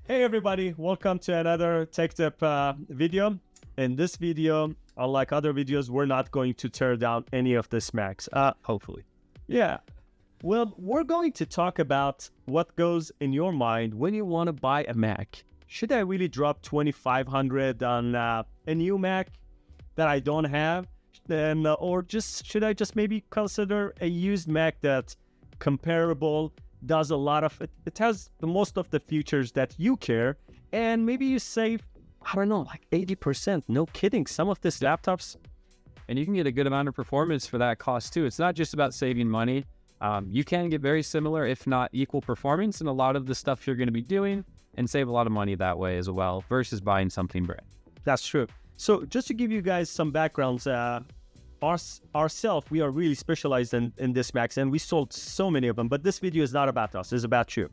Hey everybody, welcome to another Tech Tip video. In this video, unlike other videos, we're not going to tear down any of the Macs. Hopefully. Yeah, well, we're going to talk about what goes in your mind when you want to buy a Mac. Should I really drop $2,500 on a new Mac that I don't have? Or should I just maybe consider a used Mac that's comparable, does a lot of it has the most of the features that you care, and maybe you save, I don't know, like 80%. No kidding. Some of these laptops, And you can get a good amount of performance for that cost too. It's not just about saving money. You can get very similar, if not equal performance in a lot of the stuff you're going to be doing and save a lot of money that way as well versus buying something brand. that's true. So just to give you guys some backgrounds, ourselves, we are really specialized in this Macs, and we sold so many of them, but this video is not about us, it's about you.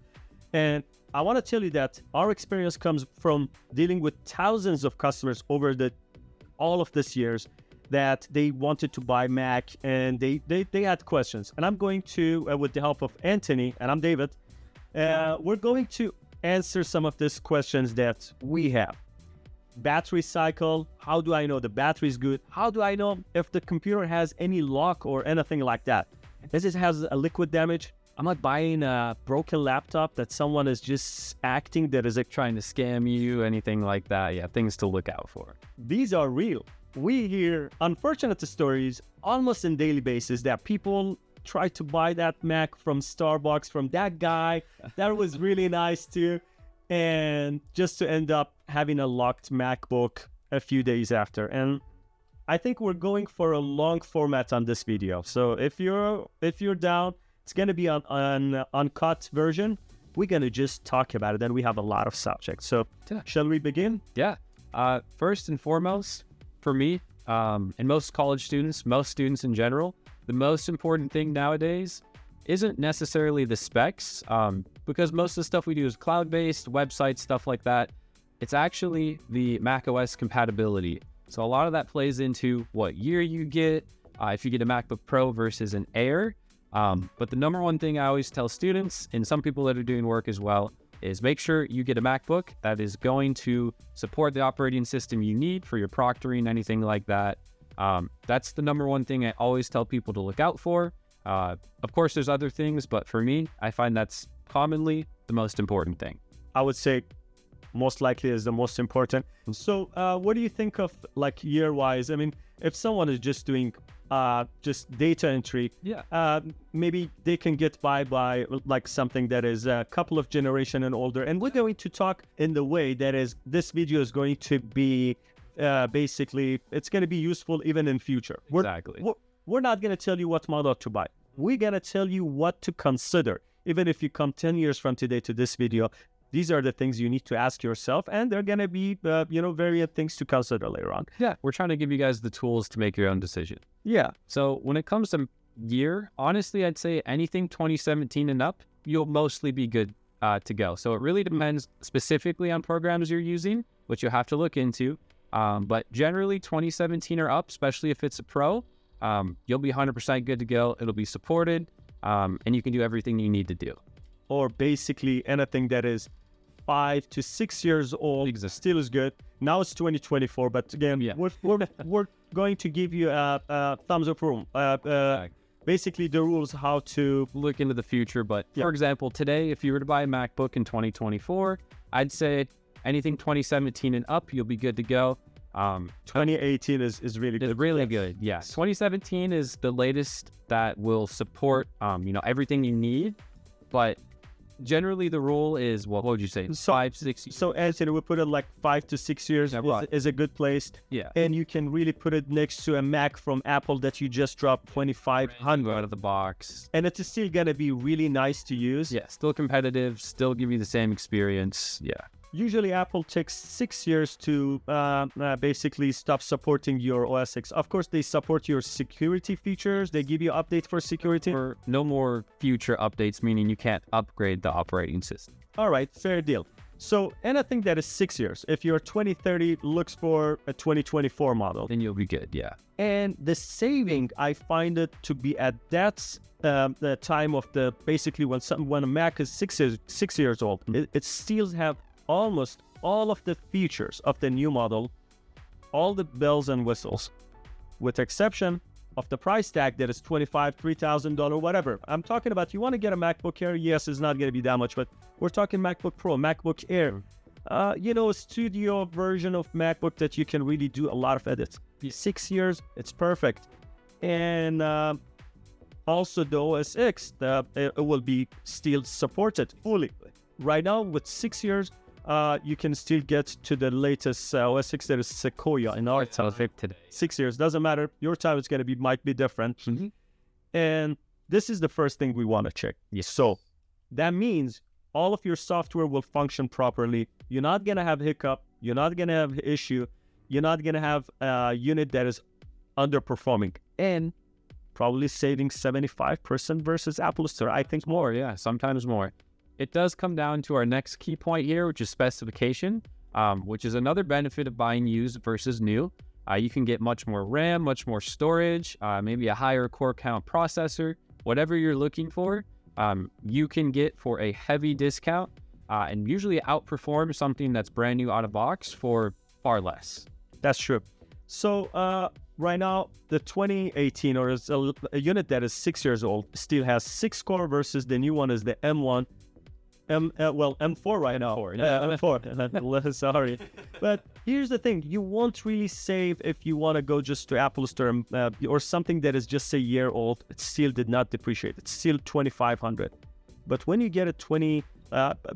And I want to tell you that our experience comes from dealing with thousands of customers over all of these years that they wanted to buy Mac, and they had questions. And I'm going to, with the help of Anthony, and I'm David, we're going to answer some of these questions that we have. Battery cycle, how do I know the battery is good? How do I know if the computer has any lock or anything like that? Does it has a liquid damage? I'm not buying a broken laptop that someone is just acting that is like Trying to scam you, anything like that. Yeah, things to look out for. these are real. We hear unfortunate stories almost on daily basis that people try to buy that Mac from Starbucks from that guy that was really nice too, and just to end up having a locked MacBook a few days after. And I think we're going for a long format on this video. So if you're down, it's gonna be on uncut version. We're gonna just talk about it, and we have a lot of subjects. So shall we begin? Yeah. First and foremost, for me, and most college students, most students in general, the most important thing nowadays isn't necessarily the specs, because most of the stuff we do is cloud-based, websites, stuff like that. It's actually the macOS compatibility. So a lot of that plays into what year you get, if you get a MacBook Pro versus an Air. But the number one thing I always tell students, and some people that are doing work as well, is make sure you get a MacBook that is going to support the operating system you need for your proctoring, anything like that. That's the number one thing I always tell people to look out for. Of course, there's other things, but for me, I find that's commonly the most important thing. I would say most likely is the most important. So what do you think of like year-wise? I mean, if someone is just doing just data entry, maybe they can get by like something that is a couple of generation and older. And we're going to talk in the way that is, this video is going to be basically, it's going to be useful even in future. Exactly. We're not going to tell you what model to buy. We're going to tell you what to consider. Even if you come 10 years from today to this video, these are the things you need to ask yourself, and they're going to be, various things to consider later on. Yeah, we're trying to give you guys the tools to make your own decision. Yeah. So when it comes to year, honestly, I'd say anything 2017 and up, you'll mostly be good to go. So it really depends specifically on programs you're using, which you'll have to look into. But generally 2017 or up, especially if it's a Pro, you'll be 100% good to go. It'll be supported, and you can do everything you need to do. Or basically anything that is 5 to 6 years old still is good. Now it's 2024, but again, we're going to give you a thumbs up room. Basically the rules how to look into the future. But for example, today, if you were to buy a MacBook in 2024, I'd say anything 2017 and up, you'll be good to go. 2018 is really good. Really good. Yes. 2017 is the latest that will support, everything you need. But generally the rule is, what would you say? 5, 6 years. So Anthony, we put it like 5 to 6 years is a good place. Yeah. And you can really put it next to a Mac from Apple that you just dropped $2,500 out of the box. And it's still going to be really nice to use. Yeah, still competitive, still give you the same experience. Yeah. Usually Apple takes 6 years to basically stop supporting your OS X. Of course, they support your security features. They give you updates for security. For no more future updates, meaning you can't upgrade the operating system. All right, fair deal. So anything that is 6 years, if your 2030 looks for a 2024 model, then you'll be good, yeah. And the saving, I find it to be at that the time of the basically when a Mac is 6 years old, it still have almost all of the features of the new model, all the bells and whistles, with exception of the price tag that is $2,500, $3,000, whatever. I'm talking about, you want to get a MacBook Air? Yes, it's not going to be that much, but we're talking MacBook Pro, MacBook Air. A studio version of MacBook that you can really do a lot of edits. 6 years, it's perfect. And also the OS X, it will be still supported fully. Right now, with 6 years, you can still get to the latest OS X, that is Sequoia in our time. Today. 6 years, doesn't matter. Your time is going to might be different. And this is the first thing we want to check. Yes. So that means all of your software will function properly. You're not going to have hiccup. You're not going to have issue. You're not going to have a unit that is underperforming. And probably saving 75% versus Apple Store. I think More, yeah, sometimes more. It does come down to our next key point here, which is specification, which is another benefit of buying used versus new. You can get much more RAM, much more storage, maybe a higher core count processor, whatever you're looking for, you can get for a heavy discount and usually outperform something that's brand new out of box for far less. That's true. So right now, the 2018, or a unit that is 6 years old, still has 6 core versus the new one is the M1. M4 right now. M4. Sorry. But here's the thing. You won't really save if you want to go just to Apple Store or something that is just a year old. It still did not depreciate. It's still $2,500. But when you get a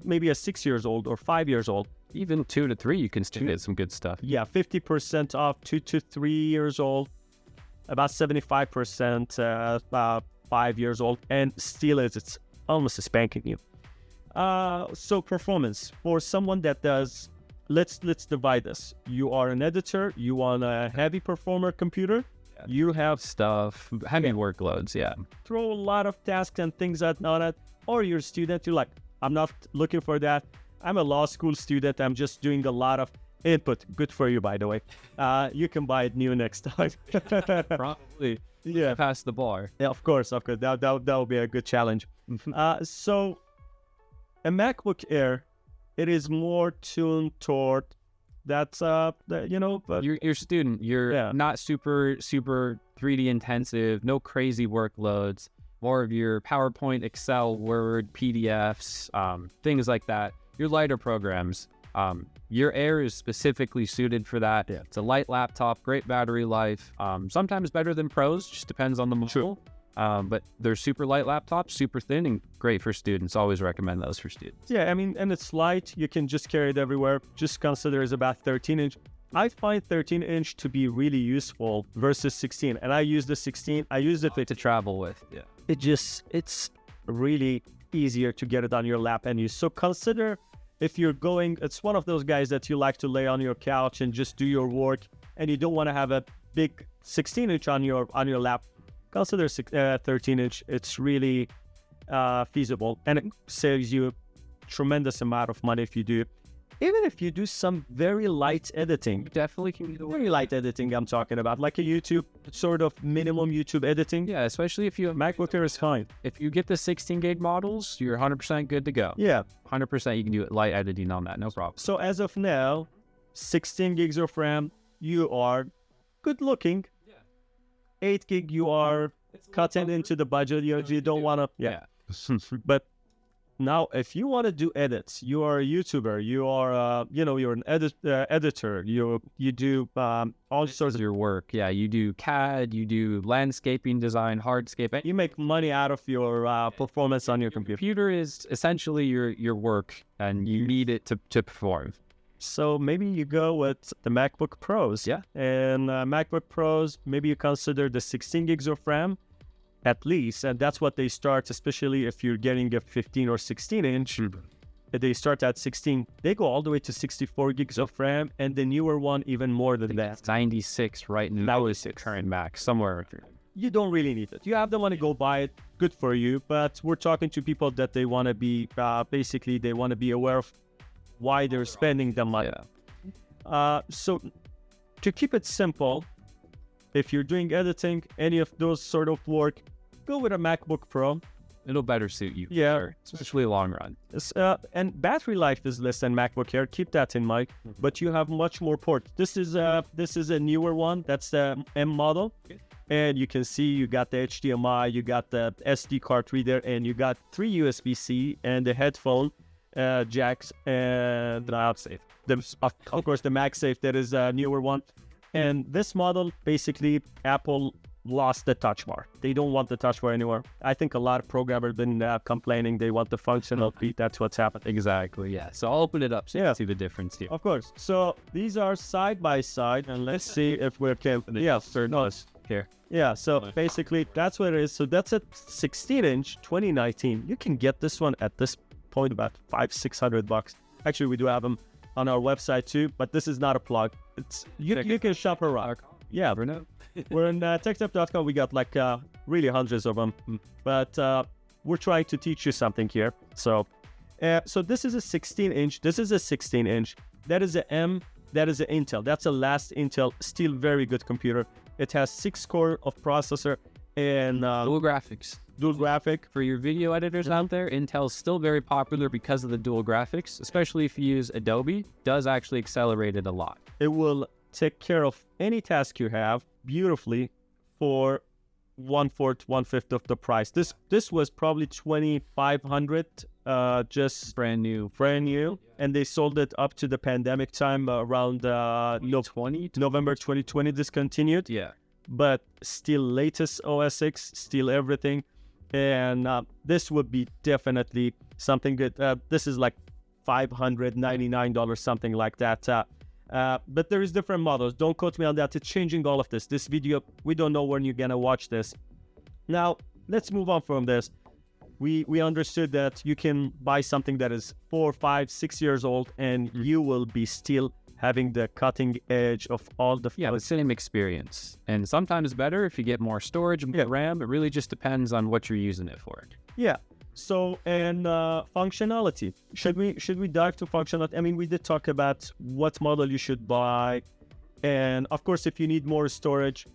maybe a 6 years old or 5 years old, even 2 to 3, you can still get some good stuff. Yeah, 50% off 2 to 3 years old, about 75% 5 years old, and still it's almost a spanking new. So performance for someone that does, let's divide this. You are an editor, you want a heavy performer computer, you have Stuff, heavy workloads, yeah. throw a lot of tasks and things on it, or you're a student, you're like, I'm not looking for that. I'm a law school student, I'm just doing a lot of input. Good for you, by the way. You can buy it new next time. Probably. Yeah. Pass the bar. Yeah, of course. That will be a good challenge. So a MacBook Air, it is more tuned toward that, You're a student. You're not super 3D intensive, no crazy workloads, more of your PowerPoint, Excel, Word, PDFs, things like that. Your lighter programs. Your Air is specifically suited for that. Yeah. It's a light laptop, great battery life, sometimes better than Pros, just depends on the model. But they're super light laptops, super thin, and great for students. Always recommend those for students. Yeah, I mean, and it's light. You can just carry it everywhere. Just consider it's about 13-inch. I find 13-inch to be really useful versus 16. And I use the 16. I use it To travel with, yeah. It's really easier to get it on your lap and use. So consider if you're going, it's one of those guys that you like to lay on your couch and just do your work, and you don't want to have a big 16-inch on your lap. Consider 13-inch. It's really feasible, and it saves you a tremendous amount of money if you do. Even if you do some very light editing. Definitely can be the Very light editing I'm talking about, like a YouTube, sort of minimum YouTube editing. Yeah, especially if you have MacBook Air is fine. If you get the 16 gig models, you're 100% good to go. Yeah. 100% you can do light editing on that, no problem. So as of now, 16 gigs of RAM, you are good looking. 8 gig, you are cutting into the budget. You don't want to. Yeah. But now, if you want to do edits, you are a YouTuber. You are, you're an editor. You do all sorts of your work. Yeah, you do CAD, you do landscaping design, hardscape. You make money out of your performance on your computer. Computer is essentially your work, and you need it to perform. So maybe you go with the MacBook Pros. Yeah. And MacBook Pros, maybe you consider the 16 gigs of RAM at least. And that's what they start, especially if you're getting a 15 or 16 inch. They start at 16. They go all the way to 64 gigs of RAM. And the newer one, even more than that. It's 96 right now. That was the current Mac, somewhere. You don't really need it. You have the money, go buy it. Good for you. But we're talking to people that they want to be, basically, they want to be aware of why they're spending the money. So to keep it simple, if you're doing editing, any of those sort of work, go with a MacBook Pro. it'll better suit you. Yeah. Sure, especially long run. And battery life is less than MacBook Air. Keep that in mind. But you have much more ports. This is a newer one. That's the M model. Okay. And you can see you got the HDMI, you got the SD card reader, and you got 3 USB-C and the headphone jacks, and Safe. of course the MagSafe, that is a newer one. And this model, basically, Apple lost the touch bar. They don't want the touch bar anymore. I think a lot of programmers have been complaining they want the functional feet. That's what's happened. Exactly, yeah. So I'll open it up so you can see the difference here. Of course. So these are side by side, and let's see if we can. Yeah, sir. No. Here. Yeah, so basically that's what it is. So that's a 16-inch 2019. You can get this one at this point about $500-600. Actually, we do have them on our website too, but this is not a plug. It's you can shop around. Yeah, we're in techtip.com. We got like really hundreds of them, but we're trying to teach you something here. So this is a 16-inch. This is a 16-inch. That is a M. That is an Intel. That's a last Intel. Still very good computer. It has 6 core of processor and dual graphics. Dual graphic. For your video editors out there, Intel's still very popular because of the dual graphics, especially if you use Adobe. Does actually accelerate it a lot. It will take care of any task you have beautifully for 1/4, 1/5 of the price. This was probably $2,500, just brand new, and they sold it up to the pandemic time around November 2020. Discontinued. Yeah, but still latest OS X, still everything, and this would be definitely something good. This is like $599, something like that. But there is different models. Don't quote me on that. It's changing all of this. This video, we don't know when you're gonna watch this. Now, let's move on from this. We understood that you can buy something that is 4, 5, 6 years old, and you will be still having the cutting edge of all the the same experience. And sometimes better if you get more storage and RAM. It really just depends on what you're using it for. Yeah. So, and functionality. Should we dive to functionality? I mean, we did talk about what model you should buy, and of course, if you need more storage,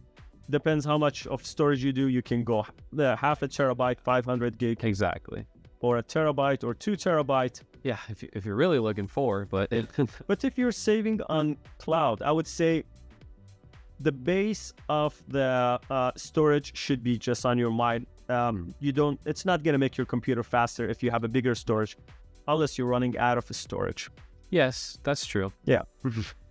depends how much of storage you do. You can go half a terabyte, 500 gig, exactly, or a terabyte or 2 terabyte. Yeah, if you're really looking for, but but if you're saving on cloud, I would say the base of the storage should be just on your mind. It's not going to make your computer faster if you have a bigger storage, unless you're running out of storage. Yes, that's true. Yeah.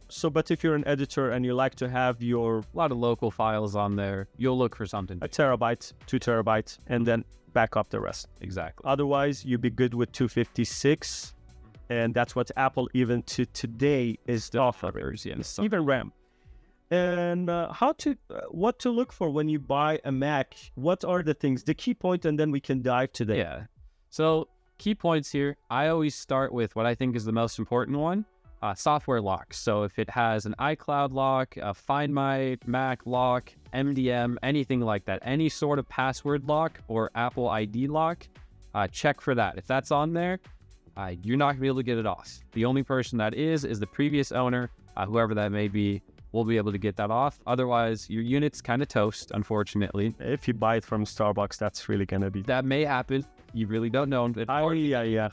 So, but if you're an editor and you like to have a lot of local files on there, you'll look for something. A terabyte, 2 terabytes, and then back up the rest. Exactly. Otherwise, you'd be good with 256, and that's what Apple even to today is offering. Yes. Even RAM. And what to look for when you buy a Mac? What are the things, the key point, and then we can dive to that. Yeah. So key points here. I always start with what I think is the most important one: software locks. So if it has an iCloud lock, a Find My Mac lock, MDM, anything like that, any sort of password lock or Apple ID lock, check for that. If that's on there, you're not gonna be able to get it off. The only person that is the previous owner, whoever that may be. We'll be able to get that off. Otherwise, your unit's kind of toast, unfortunately. If you buy it from Starbucks, that's really going to be... That may happen. You really don't know. Yeah.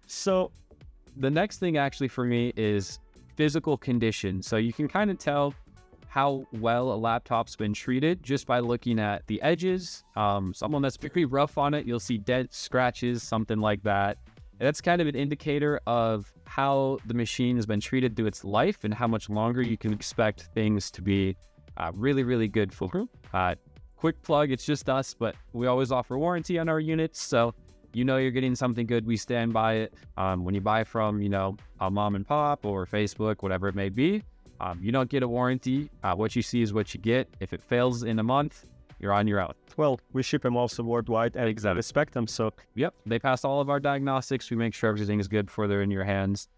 So the next thing actually for me is physical condition. So you can kind of tell how well a laptop's been treated just by looking at the edges. Someone that's very rough on it, you'll see dents, scratches, something like that. And that's kind of an indicator of how the machine has been treated through its life and how much longer you can expect things to be really, really good for. Quick plug, it's just us, but we always offer warranty on our units. So you know you're getting something good. We stand by it. When you buy from, a mom and pop or Facebook, whatever it may be, you don't get a warranty. What you see is what you get. If it fails in a month, you're on your own. Well, we ship them also worldwide and respect them. So, yep, they pass all of our diagnostics. We make sure everything is good before they're in your hands.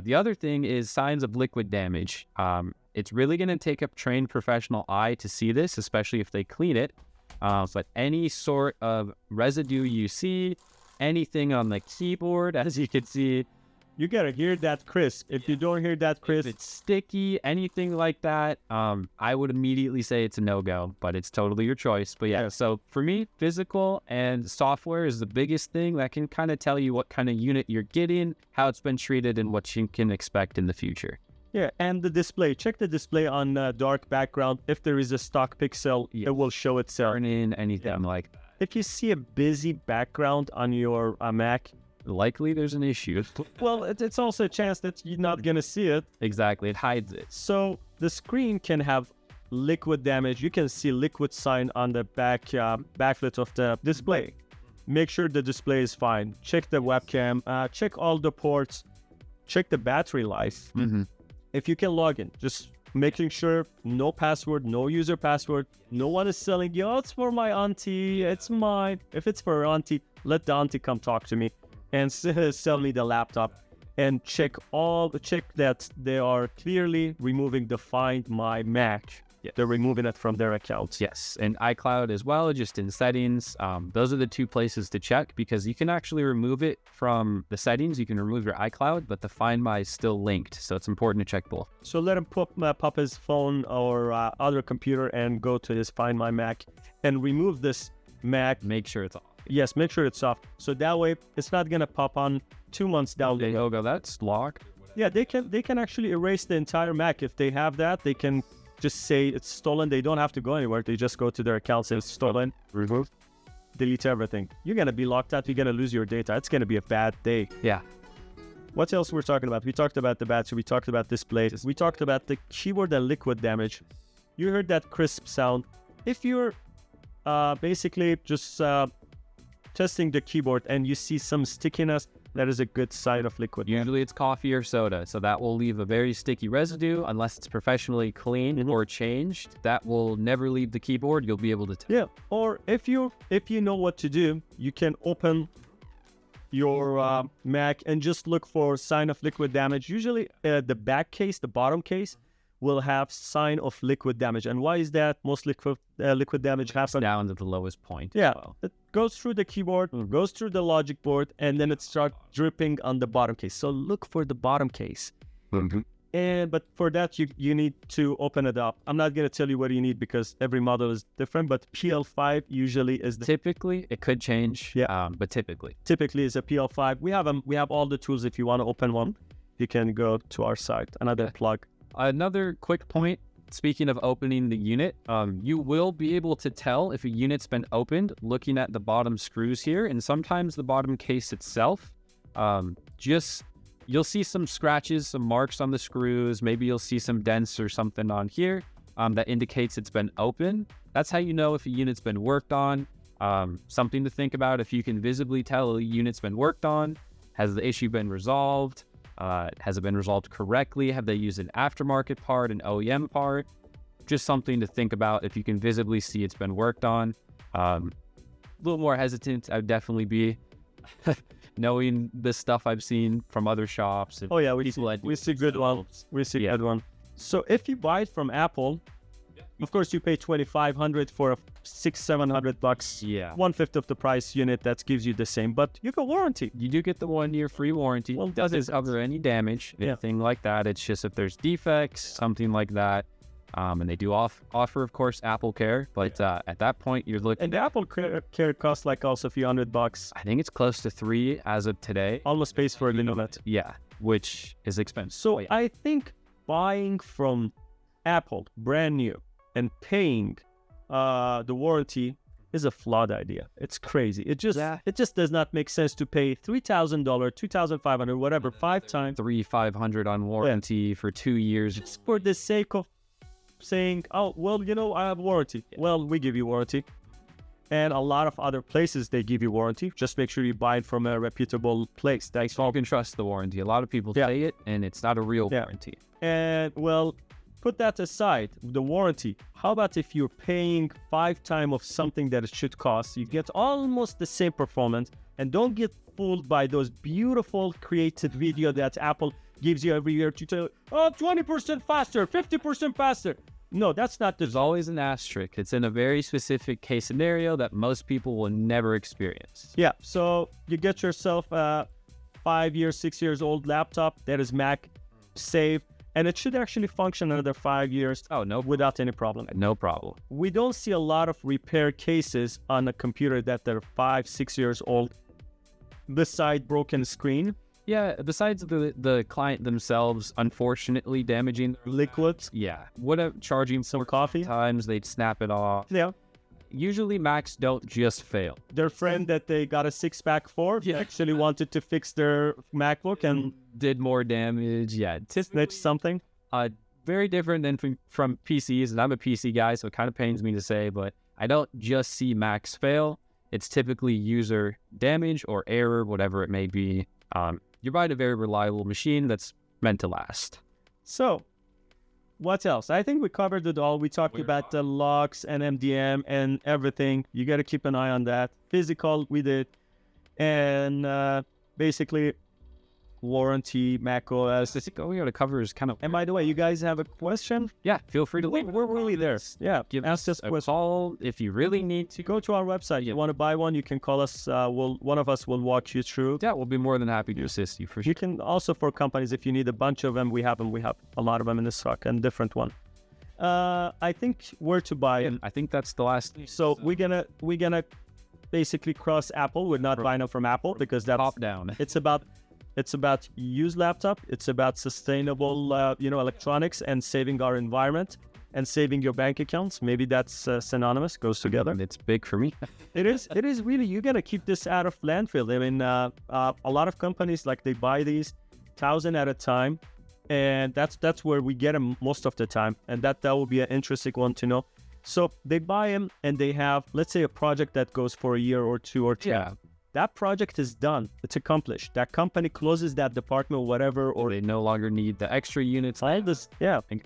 The other thing is signs of liquid damage. It's really going to take a trained professional eye to see this, especially if they clean it. But any sort of residue you see, anything on the keyboard, as you can see, You gotta hear that crisp. If you don't hear that crisp, If it's sticky, anything like that, I would immediately say it's a no-go, but it's totally your choice. But yeah, so for me, physical and software is the biggest thing that can kind of tell you what kind of unit you're getting, how it's been treated, and what you can expect in the future. Yeah, and the display. Check the display on dark background. If there is a stock pixel, it will show itself. Turn in anything like that. If you see a busy background on your Mac, likely there's an issue. Well, it's also a chance that you're not going to see it. Exactly, it hides it. So the screen can have liquid damage. You can see liquid sign on the backlit of the display. Make sure the display is fine. Check the webcam. Check all the ports. Check the battery life. If you can log in, just making sure no password, no user password. No one is selling you, oh, it's for my auntie, it's mine. If it's for her auntie, let the auntie come talk to me and sell me the laptop, and check that they are clearly removing the Find My Mac. Yes. They're removing it from their accounts. Yes, and iCloud as well, just in settings. Those are the two places to check, because you can actually remove it from the settings. You can remove your iCloud, but the Find My is still linked, so it's important to check both. So let him pop his phone or other computer and go to his Find My Mac and remove this Mac. Make sure it's off. Yes, make sure it's off. So that way it's not gonna pop on 2 months down the road. Oh, that's locked. Yeah, they can actually erase the entire Mac. If they have that, they can just say it's stolen. They don't have to go anywhere. They just go to their account, say it's stolen, remove, delete everything. You're gonna be locked out. You're gonna lose your data. It's gonna be a bad day. Yeah. What else we're talking about? We talked about the battery. We talked about display. We talked about the keyboard and liquid damage. You heard that crisp sound. If you're basically just testing the keyboard and you see some stickiness, that is a good sign of liquid. Usually it's coffee or soda, so that will leave a very sticky residue unless it's professionally cleaned or changed. That will never leave the keyboard. You'll be able to tell. Yeah, or if you know what to do, you can open your Mac and just look for sign of liquid damage. Usually the back case, the bottom case, will have sign of liquid damage. And why is that? Most liquid damage happens down to the lowest point. Yeah, it goes through the keyboard, goes through the logic board, and then it starts dripping on the bottom case. So look for the bottom case. But for that, you need to open it up. I'm not going to tell you what you need because every model is different, but PL5 usually is typically, it could change, but typically is a PL5. We have all the tools. If you want to open one, you can go to our site. Another plug. Another quick point, speaking of opening the unit, you will be able to tell if a unit's been opened looking at the bottom screws here, and sometimes the bottom case itself. You'll see some scratches, some marks on the screws. Maybe you'll see some dents or something on here that indicates it's been open. That's how you know if a unit's been worked on. Something to think about: if you can visibly tell a unit's been worked on, has the issue been resolved? Has it been resolved correctly? Have they used an aftermarket part, an OEM part? Just something to think about. If you can visibly see it's been worked on. A little more hesitant, I would definitely be, knowing the stuff I've seen from other shops. Oh yeah, we see good ones. We see good one. So if you buy it from Apple, of course you pay $2,500 for a $600-700. Yeah, 1/5 of the price unit. That gives you the same, but you get warranty. You do get the 1-year free warranty. Well, it doesn't cover any damage, anything like that. It's just if there's defects, something like that. And they do offer, of course, Apple Care, but at that point you're looking. And the Apple Care costs like also a few $100. I think it's close to $3 as of today. Almost pays for a limit. Yeah, which is expensive. So I think buying from Apple brand new and paying the warranty is a flawed idea. It's crazy. It just does not make sense to pay $3,000, $2,500, whatever, 5 times. $3,500 on warranty for 2 years. Just for the sake of saying, oh, well, I have warranty. Well, we give you warranty. And a lot of other places, they give you warranty. Just make sure you buy it from a reputable place. That's all. You can trust the warranty. A lot of people say it, and it's not a real warranty. And, well, put that aside, the warranty. How about if you're paying 5 times of something that it should cost? You get almost the same performance, and don't get fooled by those beautiful created video that Apple gives you every year to tell, oh, 20% faster, 50% faster. No, that's not. There's always an asterisk. It's in a very specific case scenario that most people will never experience. Yeah, so you get yourself 5 years, 6 years old laptop that is Mac safe, and it should actually function another 5 years without any problem. No problem. We don't see a lot of repair cases on a computer that they're 5, 6 years old beside broken screen. Yeah, besides the client themselves, unfortunately damaging their Liquids. Yeah, whatever, charging Some coffee. Times they'd snap it off. Yeah. Usually Macs don't just fail. Their friend that they got a six-pack for actually wanted to fix their MacBook and did more damage. Yeah, snitched something. Very different than from PCs, and I'm a PC guy, so it kind of pains me to say, but I don't just see Macs fail. It's typically user damage or error, whatever it may be. You're buying a very reliable machine that's meant to last. So, what else? I think we covered it all. We talked about the locks and MDM and everything. You got to keep an eye on that. Physical, we did. And basically, warranty, Mac OS. I think all we got to cover is kind of... And by the way, you guys have a question? Yeah, feel free to leave. We're really there. Yeah, give ask us a call if you really need to. Go to our website. You want to buy one, you can call us. One of us will walk you through. Yeah, we'll be more than happy to assist you for sure. You can also, for companies, if you need a bunch of them, we have them. We have a lot of them in the stock and different one. I think where to buy it. I think that's the last thing. So we're gonna basically cross Apple. We're not buying them from Apple because that's top down. It's about used laptop. It's about sustainable, electronics and saving our environment and saving your bank accounts. Maybe that's synonymous, goes together. It's big for me. It is really, you got to keep this out of landfill. I mean, a lot of companies, like, they buy these 1,000 at a time, and that's where we get them most of the time. And that will be an interesting one to know. So they buy them and they have, let's say, a project that goes for a year or 2 or 10. Yeah. That project is done. It's accomplished. That company closes that department, whatever, or they no longer need the extra units. All this,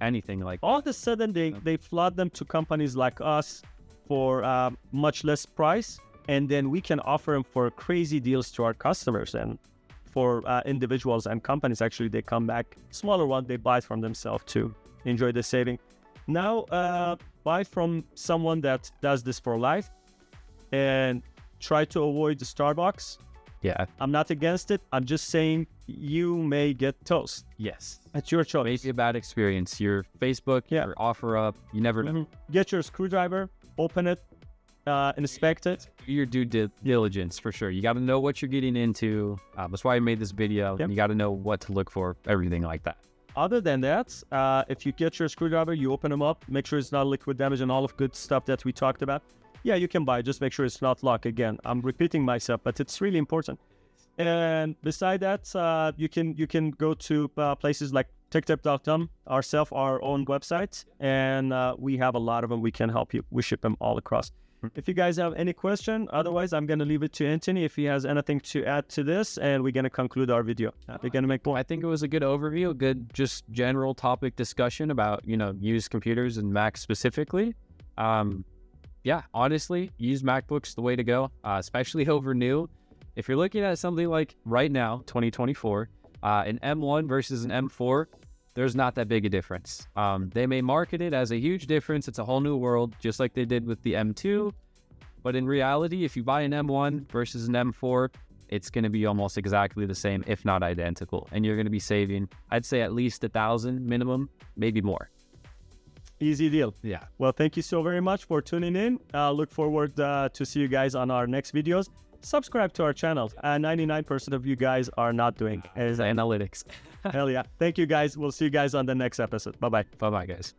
anything like all of a sudden they flood them to companies like us for much less price, and then we can offer them for crazy deals to our customers and for individuals and companies. Actually, they come back, smaller one, they buy it from themselves to enjoy the saving. Now, buy from someone that does this for life, and try to avoid the Starbucks. Yeah. I'm not against it. I'm just saying you may get toast. Yes. That's your choice. Maybe a bad experience. Your Facebook, your OfferUp, you never know. Get your screwdriver, open it, inspect it. Do your due diligence for sure. You got to know what you're getting into. That's why I made this video. You got to know what to look for, everything like that. Other than that, if you get your screwdriver, you open them up, make sure it's not liquid damage and all of good stuff that we talked about. Yeah, you can buy it. Just make sure it's not locked. Again, I'm repeating myself, but it's really important. And beside that, you can go to places like TechTip.com, our own website, and we have a lot of them. We can help you. We ship them all across. If you guys have any question, otherwise, I'm going to leave it to Anthony if he has anything to add to this, and we're going to conclude our video. We're going to make more. I think it was a good overview, a good just general topic discussion about, used computers and Macs specifically. Yeah, honestly, used MacBooks the way to go, especially over new. If you're looking at something like right now, 2024, an M1 versus an M4, there's not that big a difference. They may market it as a huge difference. It's a whole new world, just like they did with the M2. But in reality, if you buy an M1 versus an M4, it's going to be almost exactly the same, if not identical. And you're going to be saving, I'd say, at least $1,000 minimum, maybe more. Easy deal. Yeah. Well, thank you so very much for tuning in. Look forward to see you guys on our next videos. Subscribe to our channel. 99% of you guys are not doing analytics. Hell yeah. Thank you guys. We'll see you guys on the next episode. Bye-bye. Bye-bye, guys.